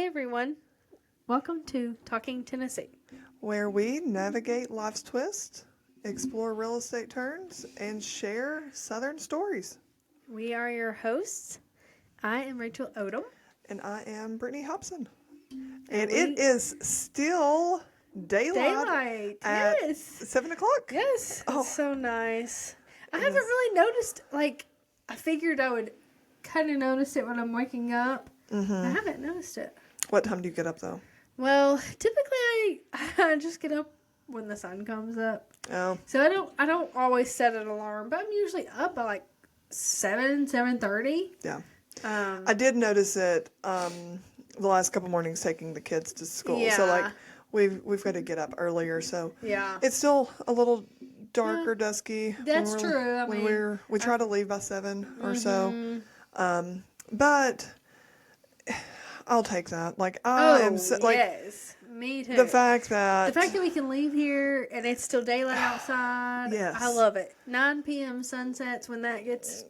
everyone. Welcome to Talking Tennessee, where we navigate life's twists, explore real estate turns, and share Southern stories. We are your hosts. I am Rachel Odom. And I am Brittany Hobson. And it is still daylight at yes. 7 o'clock. Yes. Oh. It's so nice. I haven't really noticed, I figured I would kind of notice it when I'm waking up. Mm-hmm. I haven't noticed it. What time do you get up, though? Well, typically I just get up when the sun comes up. Oh. So I don't always set an alarm, but I'm usually up by 7:30. Yeah. I did notice it the last couple mornings taking the kids to school. Yeah. So we've got to get up earlier. So yeah, it's still a little dark or dusky. That's true. We try to leave by 7 or so. Mm-hmm. But I'll take that. Yes, me too. The fact that we can leave here and it's still daylight outside. Yes. I love it. 9 p.m. sunsets when that gets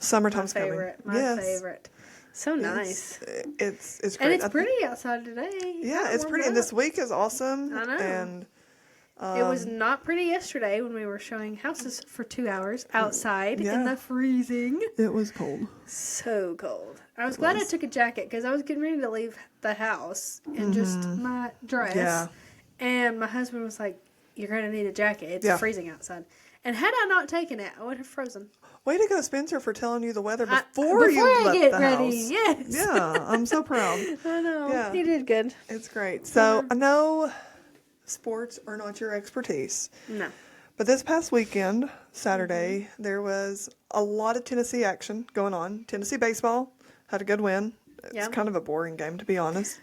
summertime's my favorite. coming. My favorite. So nice. It's great. And it's pretty outside today. Yeah, it's pretty. And this week is awesome. I know. And it was not pretty yesterday when we were showing houses for 2 hours outside in the freezing. It was cold. So cold. I was glad I took a jacket because I was getting ready to leave the house in just my dress. Yeah. And my husband was like, "You're going to need a jacket. It's freezing outside." And had I not taken it, I would have frozen. Way to go, Spencer, for telling you the weather before you left the house. Yes. Yeah, I'm so proud. I know. Yeah. He did good. It's great. So I know sports are not your expertise. No. But this past weekend, Saturday, there was a lot of Tennessee action going on. Tennessee baseball had a good win. It's kind of a boring game, to be honest.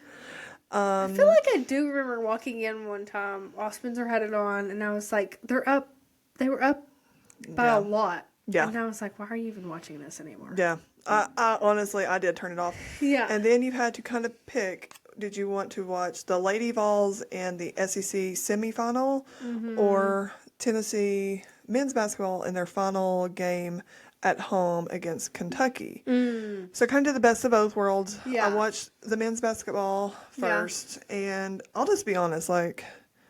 I feel like I do remember walking in one time while Spencer had it on, and I was like, they were up by a lot. Yeah. And I was like, why are you even watching this anymore? Yeah. I honestly, I did turn it off. Yeah. And then you had to kind of pick, did you want to watch the Lady Vols and the SEC semifinal or Tennessee men's basketball in their final game at home against Kentucky? So kind of did the best of both worlds. Yeah. I watched the men's basketball first, and I'll just be honest, I'm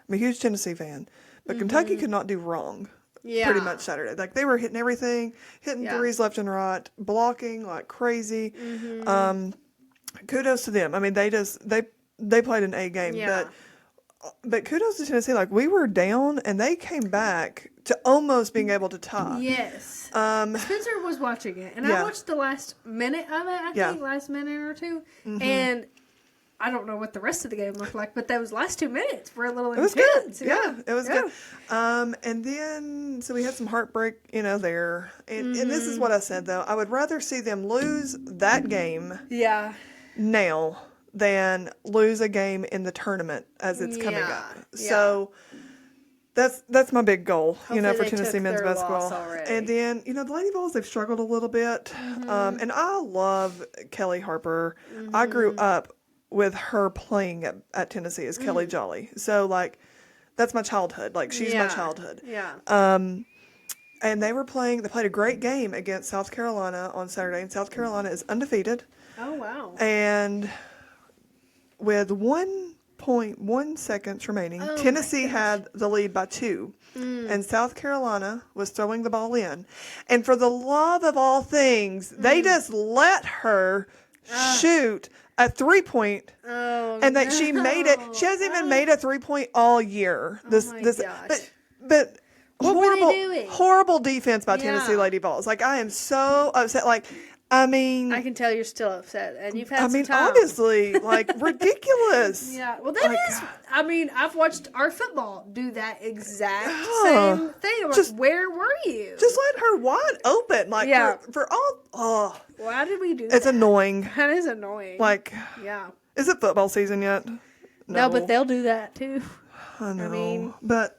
a huge Tennessee fan, but Kentucky could not do wrong. Yeah. Pretty much Saturday. They were hitting everything, hitting threes left and right, blocking like crazy. Kudos to them. I mean, they played an A game, but kudos to Tennessee. We were down and they came back to almost being able to tie. Yes. Spencer was watching it, and I watched the last minute of it. I think last minute or two, and I don't know what the rest of the game looked like, but those last 2 minutes were a little intense. It was good. Yeah, it was good. And then, so we had some heartbreak, there. And this is what I said, though. I would rather see them lose that game now than lose a game in the tournament as it's coming up. So that's my big goal, Hopefully for Tennessee men's basketball. And then, the Lady Vols, they've struggled a little bit. And I love Kelly Harper. I grew up with her playing at Tennessee as Kelly Jolly. So, that's my childhood. She's my childhood. Yeah. And they played a great game against South Carolina on Saturday, and South Carolina is undefeated. Oh, wow. And with 1.1 seconds remaining, Tennessee had the lead by 2. And South Carolina was throwing the ball in. And for the love of all things, they just let her shoot a 3-point, and that she made it. She hasn't even made a 3-point all year. Gosh. But what were they doing? Horrible defense by Tennessee Lady Vols. I am so upset. I can tell you're still upset, and you've had some time. Obviously, ridiculous. Yeah, well, that is. I've watched our football do that exact same thing. Where were you? Just let her wide open. For all. Why did we do that? It's annoying. That is annoying. Is it football season yet? No, but they'll do that too. I know, but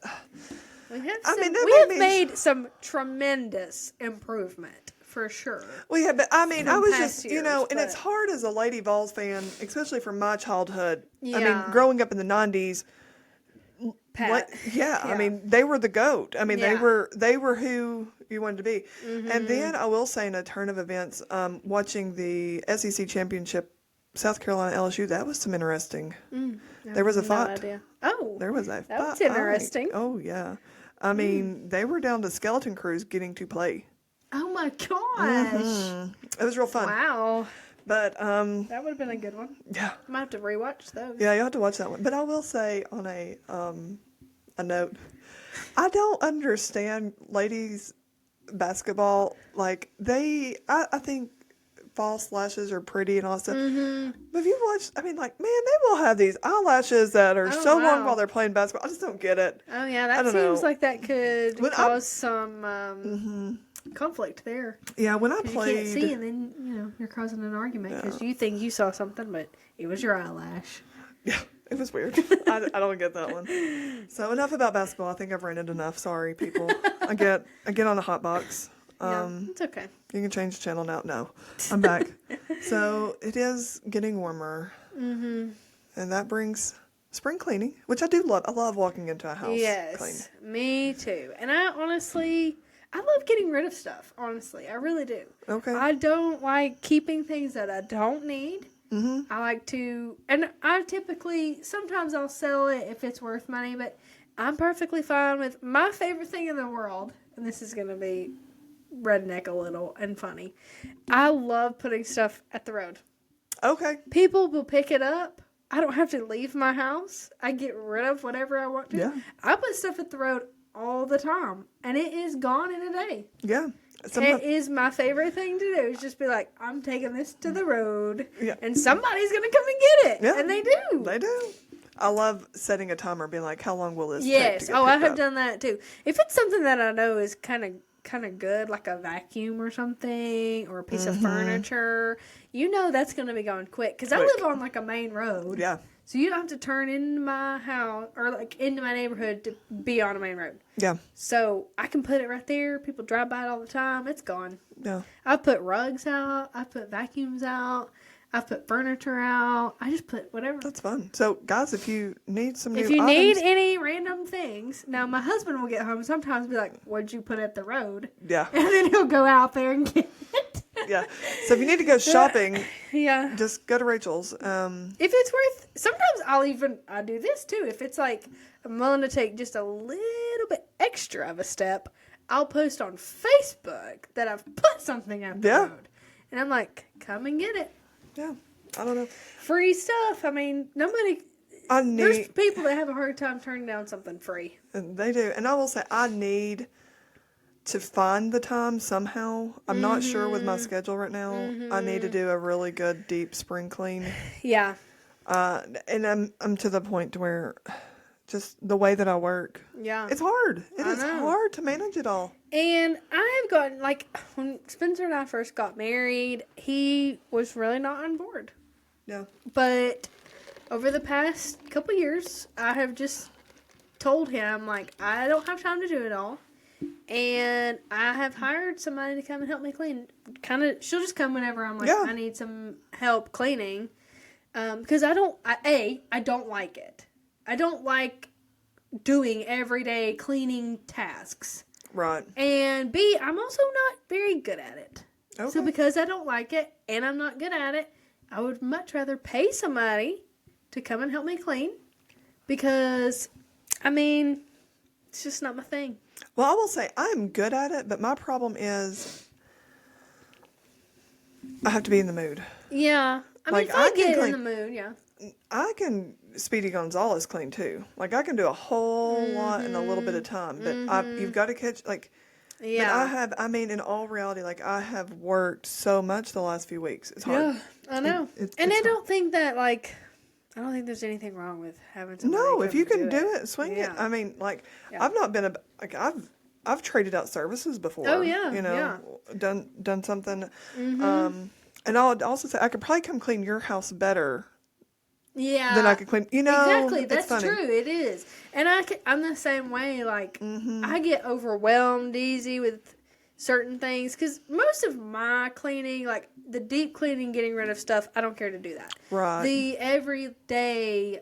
we have made some tremendous improvement. For sure. We have, but I was just, and it's hard as a Lady Vols fan, especially from my childhood. Yeah. Growing up in the 90s. They were the GOAT. They were who you wanted to be. And then I will say, in a turn of events, watching the SEC championship South Carolina LSU, that was some interesting. I There was a have fight. No idea. Oh, There was a that fight. was interesting. Oh, yeah. I mean, they were down to skeleton crews getting to play. Oh my gosh! It was real fun. Wow, But that would have been a good one. yeah, I might have to rewatch those. yeah, you have to watch that one. But I will say on a note, I don't understand ladies basketball. Like I think false lashes are pretty and all that stuff. But if you watch, I mean, like, man, they will have these eyelashes that are so long while they're playing basketball. I just don't get it. Oh yeah, that seems like that could cause some conflict there. Yeah, when I you played, can't see, and then you're causing an argument because you think you saw something, but it was your eyelash. Yeah, it was weird. I don't get that one. So enough about basketball. I think I've ranted enough. Sorry, people. I get on a hot box. It's okay. You can change the channel now. No, I'm back. So it is getting warmer, and that brings spring cleaning, which I do love. I love walking into a house. Yes, clean. me too. And I love getting rid of stuff. Honestly, I really do. Okay. I don't like keeping things that I don't need. I like to, and I typically, sometimes I'll sell it if it's worth money, but I'm perfectly fine with my favorite thing in the world, and this is going to be redneck a little and funny. I love putting stuff at the road. Okay. People will pick it up. I don't have to leave my house. I get rid of whatever I want to. Yeah. I put stuff at the road all the time, and it is gone in a day. Yeah. It is my favorite thing to do. Is just be like, I'm taking this to the road, and somebody's gonna come and get it, and they do. They do. I love setting a timer, being like, how long will this take Yes. to get I picked have up? done that too. If it's something that I know is kind of good, like a vacuum or something, or a piece of furniture, that's going to be going quick. Because I live on like a main road. Yeah. So you don't have to turn into my house or like into my neighborhood to be on a main road. Yeah. So I can put it right there. People drive by it all the time. It's gone. Yeah. I put rugs out. I put vacuums out. I put furniture out. I just put whatever. That's fun. So, guys, if you need some new If you items, need any random things, now my husband will get home sometimes and be like, what'd you put at the road? Yeah. And then he'll go out there and get it. Yeah. So if you need to go shopping, Yeah. just go to Rachel's. If it's worth, sometimes I do this too. If it's like, I'm willing to take just a little bit extra of a step, I'll post on Facebook that I've put something at the road. And I'm like, come and get it. Yeah. I don't know. Free stuff. I mean, there's people that have a hard time turning down something free. And they do. And I will say, I need to find the time somehow. I'm not sure with my schedule right now. I need to do a really good deep spring clean. Yeah. And I'm to the point where just the way that I work. Yeah. It's hard. It is hard to manage it all. And I have gotten, like, when Spencer and I first got married, he was really not on board. Yeah. But over the past couple years, I have just told him, like, I don't have time to do it all. And I have hired somebody to come and help me clean. She'll just come whenever I'm like, I need some help cleaning. Because I don't like it. I don't like doing everyday cleaning tasks. Right. And B, I'm also not very good at it. Okay. So because I don't like it and I'm not good at it, I would much rather pay somebody to come and help me clean. Because, I mean, it's just not my thing. Well, I will say I'm good at it, but my problem is I have to be in the mood. Yeah. I mean, if I get in the mood, yeah. I can Speedy Gonzalez clean too. Like, I can do a whole lot in a little bit of time. But you've got to catch, like... Yeah. But in all reality, like, I have worked so much the last few weeks. It's hard. Yeah, I know. I don't think that, like... I don't think there's anything wrong with having somebody No, come if you can do it, swing it. I mean, like, Yeah. I've not been I've traded out services before. Oh, yeah, done something. And I'll also say I could probably come clean your house better. Yeah. Than I could clean. Exactly. That's it's funny. true. It is. And I'm the same way. Like, I get overwhelmed easy with certain things. Because most of my cleaning, like the deep cleaning, getting rid of stuff, I don't care to do that. Right. The everyday,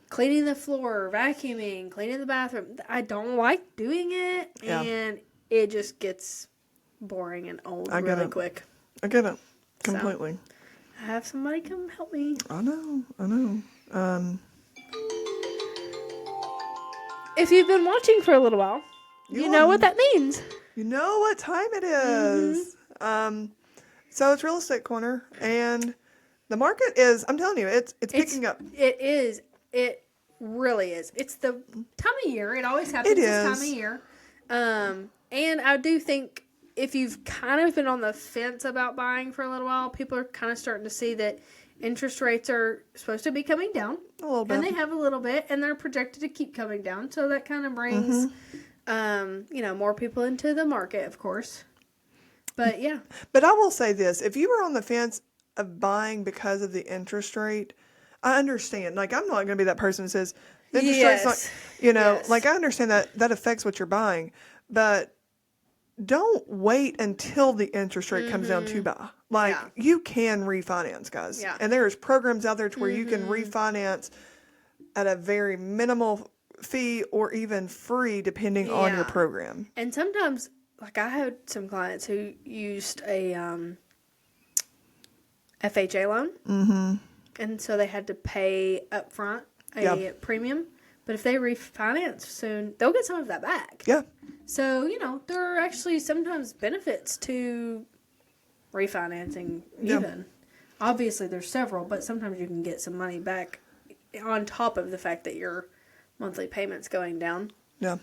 cleaning the floor, vacuuming, cleaning the bathroom, I don't like doing it. Yeah. And it just gets boring and old really quick. I get it. Completely. have somebody come help me. I know. If you've been watching for a little while, you know what that means. You know what time it is. So it's Real Estate Corner, and the market is, I'm telling you, it's picking up. It is. It really is. It's the time of year. It always happens this time of year. And I do think if you've kind of been on the fence about buying for a little while, people are kind of starting to see that interest rates are supposed to be coming down. A little bit. And they have a little bit, and they're projected to keep coming down. So that kind of brings, more people into the market, of course. But, yeah. But I will say this. If you were on the fence of buying because of the interest rate, I understand. Like, I'm not going to be that person that says, the interest rate's not, like, I understand that affects what you're buying. But don't wait until the interest rate comes down to buy. Like, you can refinance, guys. Yeah. And there's programs out there to where you can refinance at a very minimal fee or even free, depending on your program. And sometimes, like, I had some clients who used a FHA loan. Mm-hmm. And so they had to pay up front a premium. But if they refinance soon, they'll get some of that back. Yeah. So, there are actually sometimes benefits to refinancing even. Obviously, there's several, but sometimes you can get some money back on top of the fact that your monthly payment's going down. Yeah.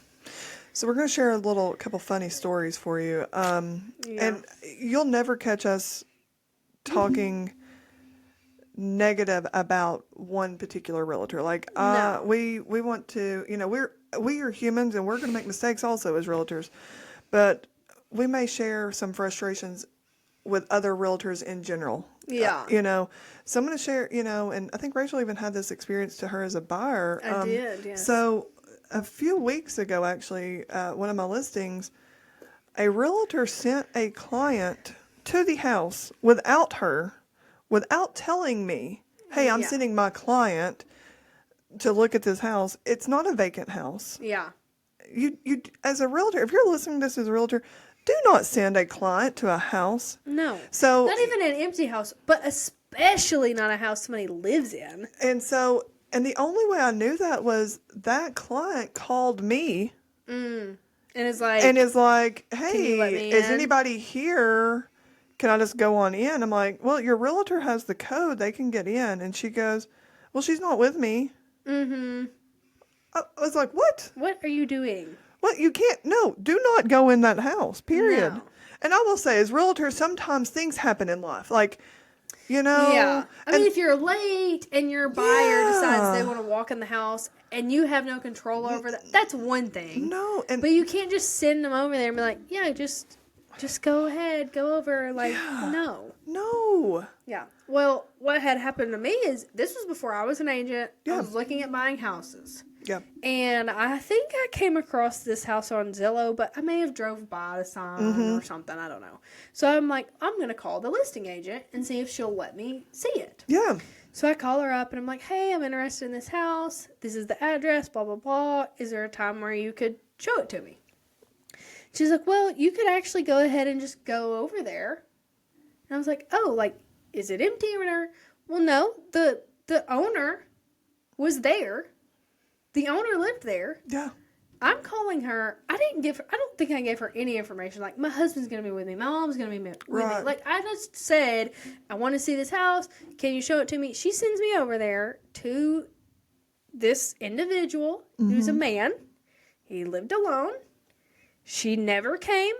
So we're going to share a couple funny stories for you. And you'll never catch us talking negative about one particular realtor. Like, No. we want to, we are humans and we're going to make mistakes also as realtors. But we may share some frustrations with other realtors in general. Yeah. So I'm going to share, and I think Rachel even had this experience to her as a buyer. I did, yes. So a few weeks ago, actually, one of my listings, a realtor sent a client to the house without telling me, hey, I'm sending my client to look at this house. It's not a vacant house. Yeah. You as a realtor, if you're listening to this as a realtor, do not send a client to a house. No. So not even an empty house, but especially not a house somebody lives in. And the only way I knew that was that client called me. And is like, hey, is anybody here? Can I just go on in? I'm like, well, your realtor has the code. They can get in. And she goes, well, she's not with me. Mm-hmm. I was like, what? What are you doing? What? You can't. No, do not go in that house, period. No. And I will say, as realtors, sometimes things happen in life. Like, Yeah. I mean, if you're late and your buyer decides they want to walk in the house and you have no control over that, that's one thing. No. But you can't just send them over there and be like, yeah, just go ahead, go over. Like, no. No. Yeah. Well, what had happened to me is this was before I was an agent. Yeah. I was looking at buying houses. Yeah. And I think I came across this house on Zillow, but I may have drove by the sign or something. I don't know. So I'm like, I'm going to call the listing agent and see if she'll let me see it. Yeah. So I call her up and I'm like, hey, I'm interested in this house. This is the address, blah, blah, blah. Is there a time where you could show it to me? She's like, well, you could actually go ahead and just go over there. And I was like, oh, like, is it empty or whatever? Well, no, the owner was there. The owner lived there. Yeah. I'm calling her. I don't think I gave her any information. Like, my husband's going to be with me. My mom's going to be with me. Like, I just said, I want to see this house. Can you show it to me? She sends me over there to this individual who's a man. He lived alone. She never came.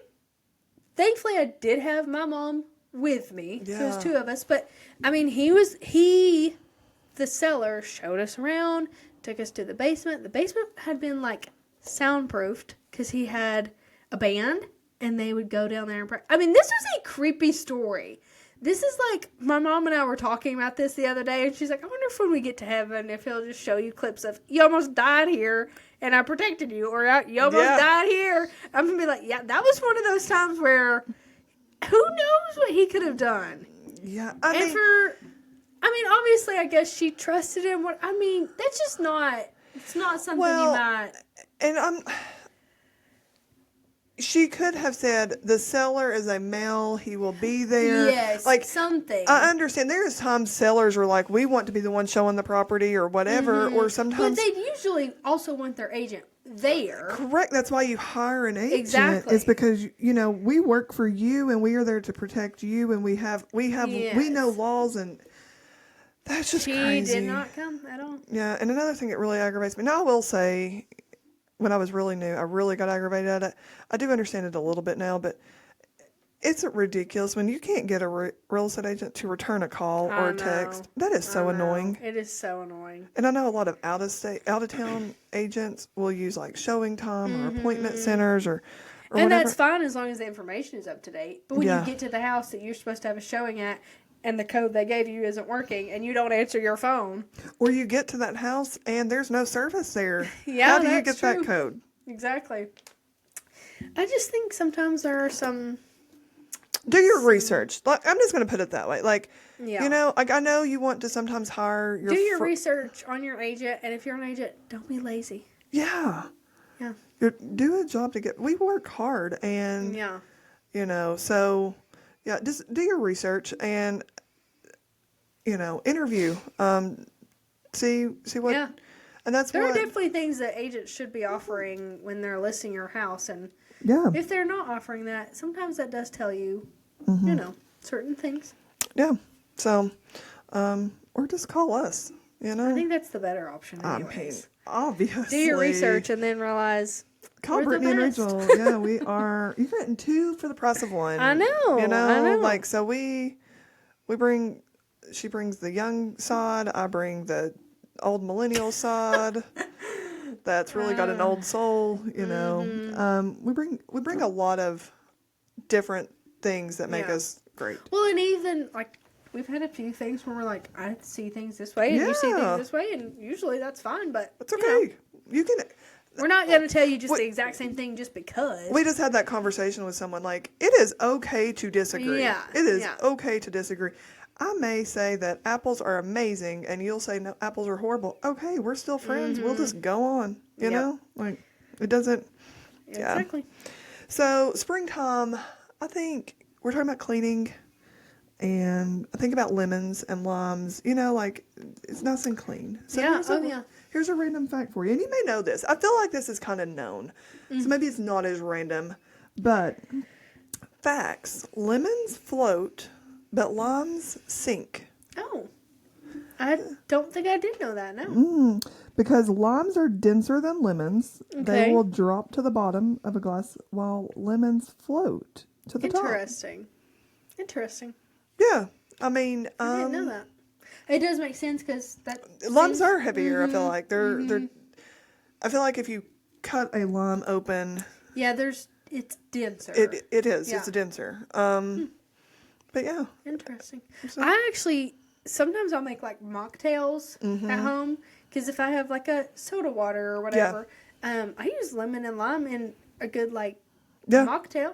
Thankfully, I did have my mom with me. Yeah. So it was two of us. But, I mean, the seller, showed us around, took us to the basement. The basement had been, like, soundproofed because he had a band and they would go down there and pray. I mean, this was a creepy story. This is like, my mom and I were talking about this the other day and she's like, I wonder if when we get to heaven, if he'll just show you clips of, you almost died here and I protected you, or you almost died here. I'm going to be like, yeah, that was one of those times where who knows what he could have done. Yeah. I mean, obviously, I guess she trusted him. That's just not, it's not something you might. And she could have said the seller is a male. He will be there. Yes, Like something. I understand. There's times sellers are like, we want to be the one showing the property or whatever. Or But sometimes they usually also want their agent there. correct. That's why you hire an agent. Exactly. It's because we work for you and we are there to protect you and we Yes. know laws and that's just She crazy. did not come at all. Yeah, and another thing that really aggravates me. Now I will say, when I was really new, I really got aggravated at it. I do understand it a little bit now, but it's ridiculous when you can't get a real estate agent to return a call or a text. That is so annoying. It is so annoying. And I know a lot of out of town agents will use like showing time or appointment centers or And whatever. that's fine as long as the information is up to date. But when you get to the house that you're supposed to have a showing at and the code they gave you isn't working and you don't answer your phone. Or you get to that house and there's no service there. Yeah, how do you that's get true. that code? Exactly. I just think sometimes there are some... Do your research. Like, I'm just going to put it that way. Like, Yeah. like I know you want to sometimes hire your... Do your research on your agent, and if you're an agent, don't be lazy. Yeah. Yeah. Do a job to get... We work hard and... Yeah. So... Yeah, just do your research and, interview. See what... Yeah. And that's There what... are definitely things that agents should be offering when they're listing your house, and Yeah. if they're not offering that, sometimes that does tell you, certain things. Yeah. So, or just call us, I think that's the better option anyways. I mean, obviously. Do your research and then realize Call we're Brittany the and best. Rachel. Yeah, we are. You're getting 2 for the price of 1. I know. Like, so we bring, she brings the young sod, I bring the old millennial sod. That's really got an old soul, We bring a lot of different things that make us great. Well, and even, like, we've had a few things where we're like, I see things this way, and you see things this way, and usually that's fine, but... It's okay. You can... We're not going to tell you just the exact same thing just because. We just had that conversation with someone, like, it is okay to disagree. Yeah. It is okay to disagree. I may say that apples are amazing, and you'll say, no, apples are horrible. Okay, we're still friends. We'll just go on, you know? Like, it doesn't... Yeah. Exactly. So, springtime, I think we're talking about cleaning, and I think about lemons and limes. Like, it's nice and clean. So here's a random fact for you, and you may know this. I feel like this is kind of known, so maybe it's not as random, but facts. Lemons float, but limes sink. Oh. I don't think I did know that, no. Because limes are denser than lemons. Okay. They will drop to the bottom of a glass while lemons float to the top. Interesting. Yeah. I mean, I didn't know that. It does make sense because limes are heavier. I feel like they're. I feel like if you cut a lime open, it's denser. It is. Yeah. It's denser. But yeah. Interesting. I actually sometimes I'll make like mocktails at home because if I have like a soda water or whatever, I use lemon and lime in a good mocktail.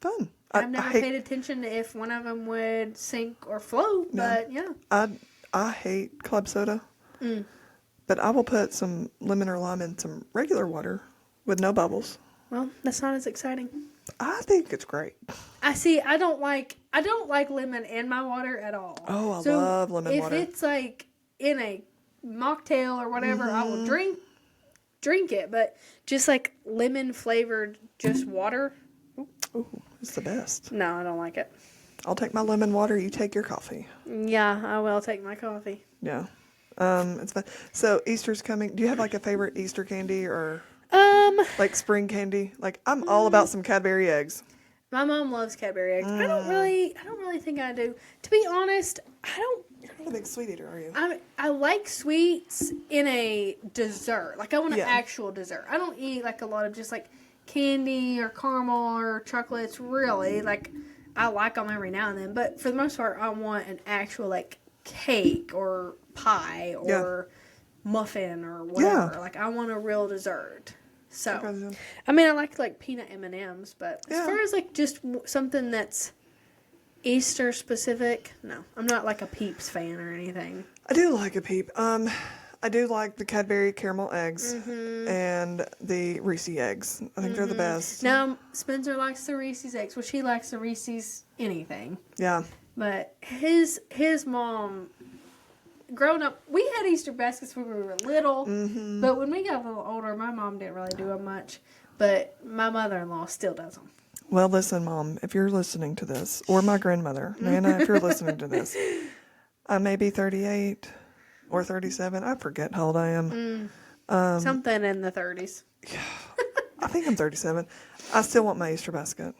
Fun. I've never paid attention to if one of them would sink or float, but yeah. I hate club soda, but I will put some lemon or lime in some regular water with no bubbles. Well, that's not as exciting. I think it's great. I don't like lemon in my water at all. Oh, I love lemon water. If it's like in a mocktail or whatever, I will drink it, but just like lemon flavored just water. Ooh, it's the best. No, I don't like it. I'll take my lemon water, you take your coffee. Yeah, I will take my coffee. Yeah. It's fun. So Easter's coming. Do you have like a favorite Easter candy or like spring candy? Like I'm all about some Cadbury eggs. My mom loves Cadbury eggs. I don't really think I do. To be honest, You're not a big sweet eater, are you? I like sweets in a dessert. Like I want an actual dessert. I don't eat like a lot of just like candy or caramel or chocolates. Really, like I like them every now and then, but for the most part, I want an actual like cake or pie or muffin or whatever. Yeah. Like I want a real dessert. So, Okay. I mean, I like peanut M&Ms, but as far as like just something that's Easter specific, no, I'm not like a Peeps fan or anything. I do like a Peep. I I do like the Cadbury caramel eggs and the Reese eggs. I think they're the best. Now, Spencer likes the Reese's eggs. Well, she likes the Reese's anything. Yeah. But his mom, growing up, we had Easter baskets when we were little. But when we got a little older, my mom didn't really do them much. But my mother-in-law still does them. Well, listen, Mom, if you're listening to this, or my grandmother, Nana, if you're listening to this, I may be 38 or 37. I forget how old I am. Something in the 30s. I think I'm 37. I still want my Easter basket.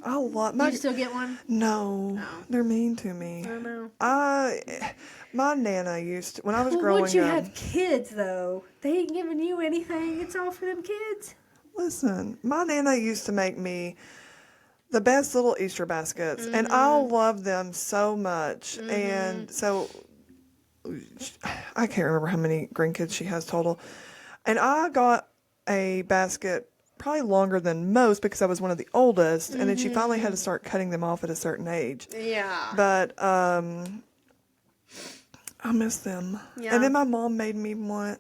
I love my. You still get one? No, they're mean to me. I know. My Nana used to, when I was Well, growing once you up. have kids, though, they ain't giving you anything. It's all for them kids. Listen, my Nana used to make me the best little Easter baskets, and I love them so much. And so I can't remember how many grandkids she has total. And I got a basket probably longer than most because I was one of the oldest, and then she finally had to start cutting them off at a certain age. Yeah. But I miss them. Yeah. And then my mom made me want,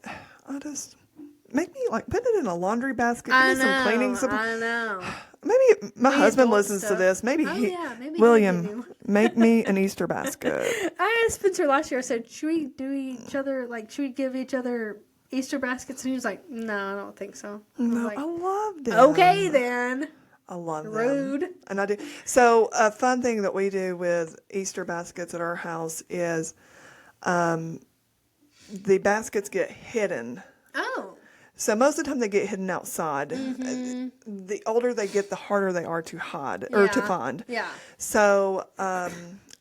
make me like put it in a laundry basket, give me some cleaning supplies. I know. Maybe my husband adult listens to stuff. this. Maybe Maybe he'll give William, you. make me an Easter basket. I asked Spencer last year, I said, should we do each other, should we give each other Easter baskets? And he was like, no, I don't think so. No, like, I love them. okay, then. I love them. Rude. And I do. So a fun thing that we do with Easter baskets at our house is the baskets get hidden. Oh. So most of the time they get hidden outside. The older they get, the harder they are to hide or to find. Yeah. So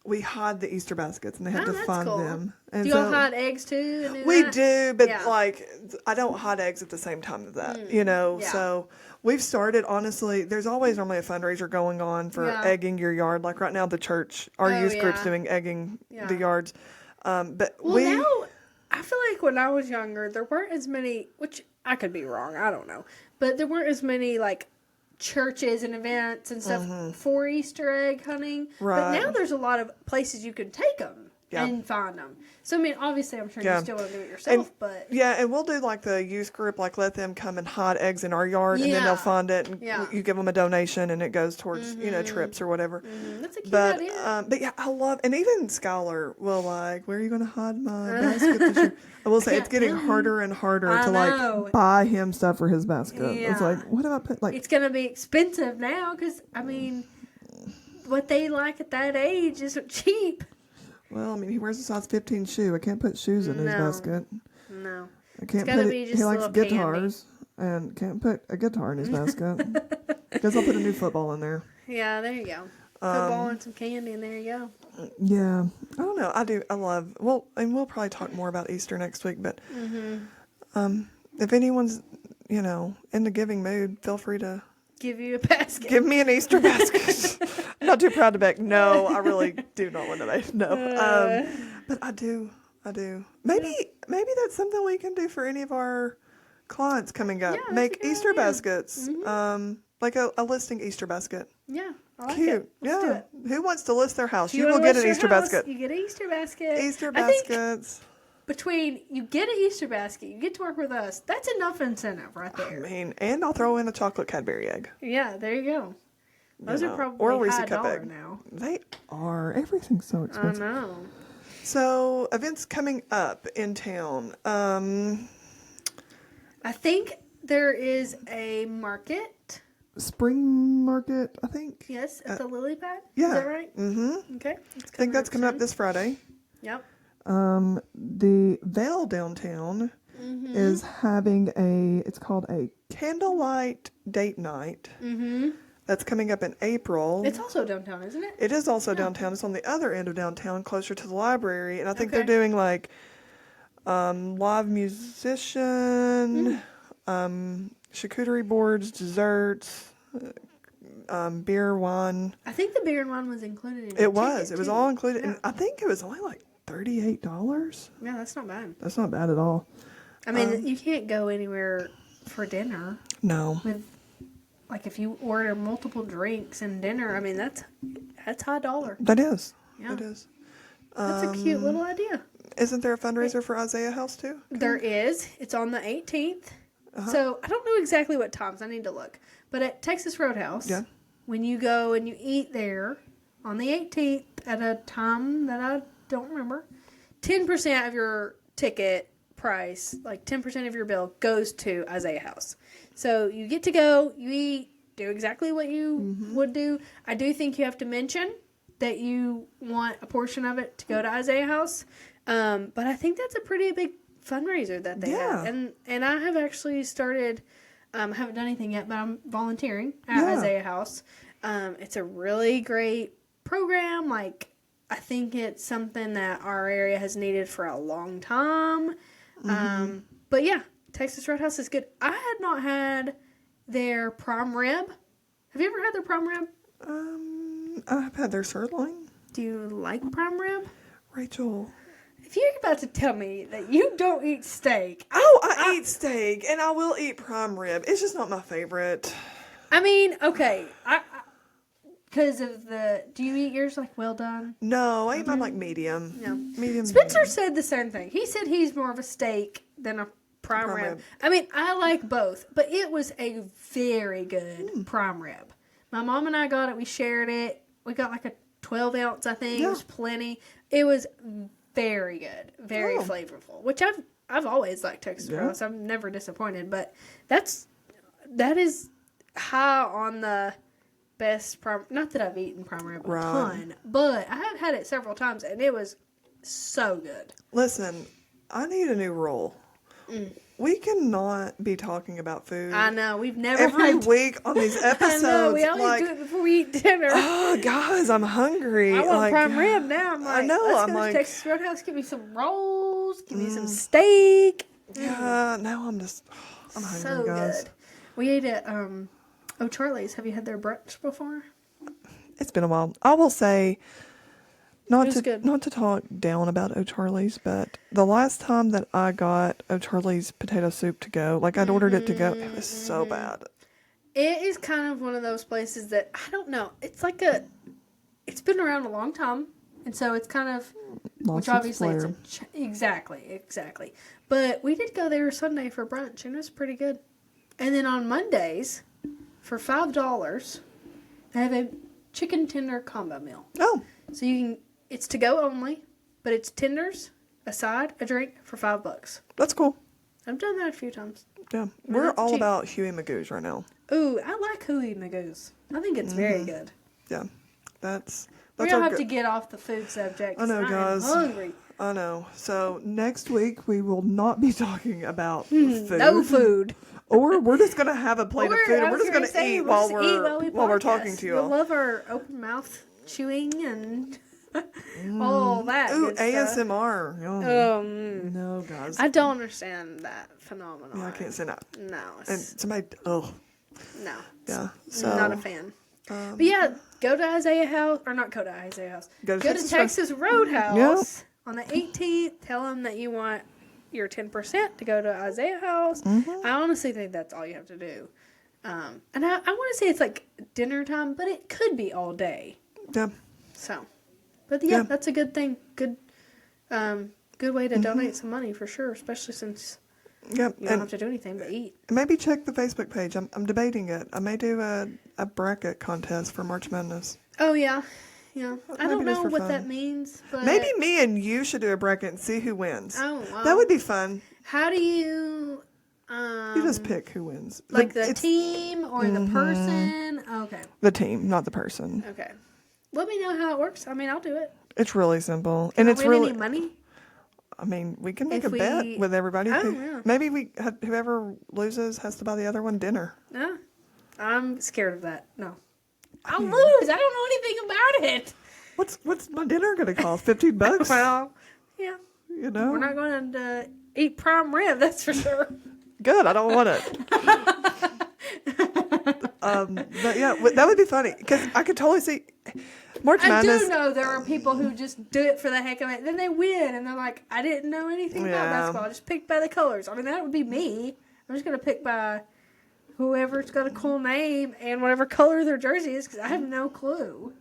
we hide the Easter baskets, and they have to that's find cool. them. And Do y'all hide eggs too? And we that? do, but Yeah. I don't hide eggs at the same time of that, you know. Yeah. So we've started, honestly, there's always normally a fundraiser going on for egging your yard. Like right now, the church, our youth group's doing egging the yards. But now, I feel like when I was younger, there weren't as many, which I could be wrong, I don't know, but there weren't as many churches and events and stuff for Easter egg hunting. Right. But now there's a lot of places you can take them and find them. So, I mean, obviously, I'm sure you still want to do it yourself, but... Yeah, and we'll do the youth group, let them come and hide eggs in our yard, and then they'll find it, and you give them a donation, and it goes towards, trips or whatever. That's a cute idea. But yeah, I love, and even Skylar will where are you going to hide my basket this year? I will say, it's getting harder and harder to, buy him stuff for his basket. Yeah. It's what do I put, It's going to be expensive now, because, I mean, what they like at that age isn't cheap. Well, I mean, he wears a size 15 shoe. I can't put shoes in his basket. No. I can't put it. He likes guitars, and can't put a guitar in his basket. Guess I'll put a new football in there. Yeah, there you go. Football and some candy, and there you go. Yeah. I don't know. I love, and we'll probably talk more about Easter next week, but if anyone's, in the giving mood, feel free to give you a basket. Give me an Easter basket. I'm not too proud to beg. No, I really do not want to beg. No. But I do. Maybe that's something we can do for any of our clients coming up. Yeah, make Easter baskets. Like a listing Easter basket. Yeah. I like Cute. it. Let's do it. Who wants to list their house? You will get an Easter basket. You get an Easter basket. Easter baskets. Between you get an Easter basket, you get to work with us, that's enough incentive right there. I mean, and I'll throw in a chocolate Cadbury egg. Yeah, there you go. Those are probably or a Reese high cup dollar egg. now. They are. Everything's so expensive. I know. So, events coming up in town. I think there is a market. Spring market, I think. Yes, at the Lily Pad. Yeah. Is that right? Mm-hmm. Okay. I think that's coming up this Friday. Yep. The Vail downtown is having it's called a candlelight date night. Mm-hmm. That's coming up in April. It's also downtown, isn't it? It is also downtown. It's on the other end of downtown, closer to the library. And I think they're doing live musician, charcuterie boards, desserts, beer, wine. I think the beer and wine was included in it. Was. It was all included. Yeah. And I think it was only $38. Yeah, that's not bad. That's not bad at all. I mean, you can't go anywhere for dinner. No. With, if you order multiple drinks and dinner, I mean, that's high dollar. That is. Yeah. It is. That's a cute little idea. Isn't there a fundraiser for Isaiah House too? There is. It's on the 18th. So I don't know exactly what times. I need to look. But at Texas Roadhouse, when you go and you eat there on the 18th at a time that I don't remember, 10% of your ticket price, like 10% of your bill, goes to Isaiah House. So you get to go, you eat, do exactly what you would do. I do think you have to mention that you want a portion of it to go to Isaiah House. But I think that's a pretty big fundraiser that they have. And I have actually started, I haven't done anything yet, but I'm volunteering at Isaiah House. It's a really great program. Like, I think it's something that our area has needed for a long time. But yeah, Texas Roadhouse is good. I had not had their prime rib. Have you ever had their prime rib? I've had their sirloin. Do you like prime rib? Rachel. If you're about to tell me that you don't eat steak. I eat steak, and I will eat prime rib. It's just not my favorite. I mean, okay. Because of the... Do you eat yours like well done? No, I eat mine like medium. No. Medium. Spencer said the same thing. He said he's more of a steak than a prime rib. I mean, I like both, but it was a very good prime rib. My mom and I got it. We shared it. We got like a 12 ounce, I think. It was plenty. It was very good. Very flavorful. Which I've always liked Texas Roadhouse. I'm never disappointed. But that is high on the best prime. Not that I've eaten prime rib a ton, but I have had it several times, and it was so good. Listen, I need a new rule. We cannot be talking about food. I know. We've never every week on these episodes. I know. We always do it before we eat dinner. Oh, guys, I'm hungry. I want prime rib now. I'm like, I know. Let's go to Texas Roadhouse. Give me some rolls. Give me some steak. Yeah. Now I'm hungry, so guys. Good. We ate at O'Charlie's. Have you had their brunch before? It's been a while. I will say, not good. to talk down about O'Charlie's, but the last time that I got O'Charlie's potato soup to go, like I'd ordered it to go, it was so bad. It is kind of one of those places that, I don't know, it's like it's been around a long time, and so it's kind of, which obviously it's exactly. But we did go there Sunday for brunch, and it was pretty good. And then on Mondays, for $5, they have a chicken tender combo meal. Oh. So it's to go only, but it's tenders, a side, a drink for $5. That's cool. I've done that a few times. Yeah. We're all about Huey Magoo's right now. Ooh, I like Huey Magoo's. I think it's very good. Yeah. That's we're going to have to get off the food subject. I know, guys. I'm hungry. I know. So next week we will not be talking about food. No food. Or we're just going to have a plate of food and we're just going to eat while we're talking to you all. We love our open mouth chewing and all that. Ooh, good stuff. ASMR. No, guys. I don't understand that phenomenon. Yeah, I can't say that. No. And somebody, no. Yeah. So, not a fan. But yeah, go to Isaiah House, or not go to Isaiah House. Go to Texas Roadhouse on the 18th. Tell them that you want your 10% to go to Isaiah House. I honestly think that's all you have to do. And I want to say it's like dinner time, but it could be all day. Yeah. So, but yeah, that's a good thing. Good way to donate some money for sure, especially since you don't have to do anything but eat. Maybe check the Facebook page. I'm debating it. I may do a bracket contest for March Madness. Oh, yeah. Yeah. I don't know what that means, but... Maybe me and you should do a bracket and see who wins. Oh, wow. That would be fun. How do you... you just pick who wins. Like the team or the person? Okay. The team, not the person. Okay. Let me know how it works. I mean, I'll do it. It's really simple. Can and I it's win really... any money? I mean, we can make a bet with everybody. Oh, yeah. Maybe whoever loses has to buy the other one dinner. No. I'm scared of that. No. I'll lose. I don't know anything about it. What's my dinner going to cost? $15? Well, yeah. You know? We're not going to eat prime rib, that's for sure. Good. I don't want it. But yeah, that would be funny because I could totally see March Madness. I do know there are people who just do it for the heck of it. Then they win, and they're like, I didn't know anything about basketball. I just picked by the colors. I mean, that would be me. I'm just going to pick by whoever's got a cool name and whatever color their jersey is because I have no clue.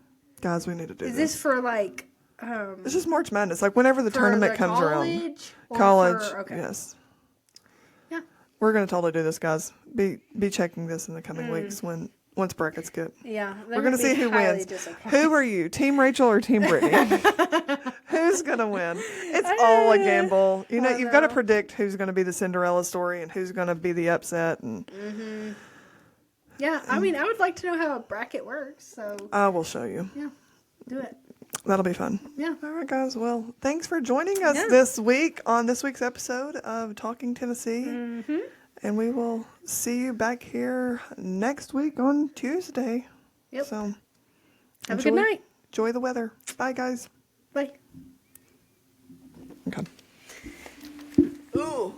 Guys, we need to do this. Is this for, like, It's just March Madness. Like whenever the tournament comes around. College. Okay. Yes. Yeah. We're gonna totally do this, guys. Be checking this in the coming weeks once brackets get. Yeah. We're gonna see who wins. Who are you, Team Rachel or Team Brittany? Who's gonna win? It's all a gamble. You know, you've got to predict who's gonna be the Cinderella story and who's gonna be the upset. And yeah, I mean, I would like to know how a bracket works. So I will show you. Yeah, do it. That'll be fun. Yeah. All right, guys. Well, thanks for joining us this week on this week's episode of Talking Tennessee. And we will see you back here next week on Tuesday. Yep. So have a good night. Enjoy the weather. Bye, guys. Bye. Okay. Ooh.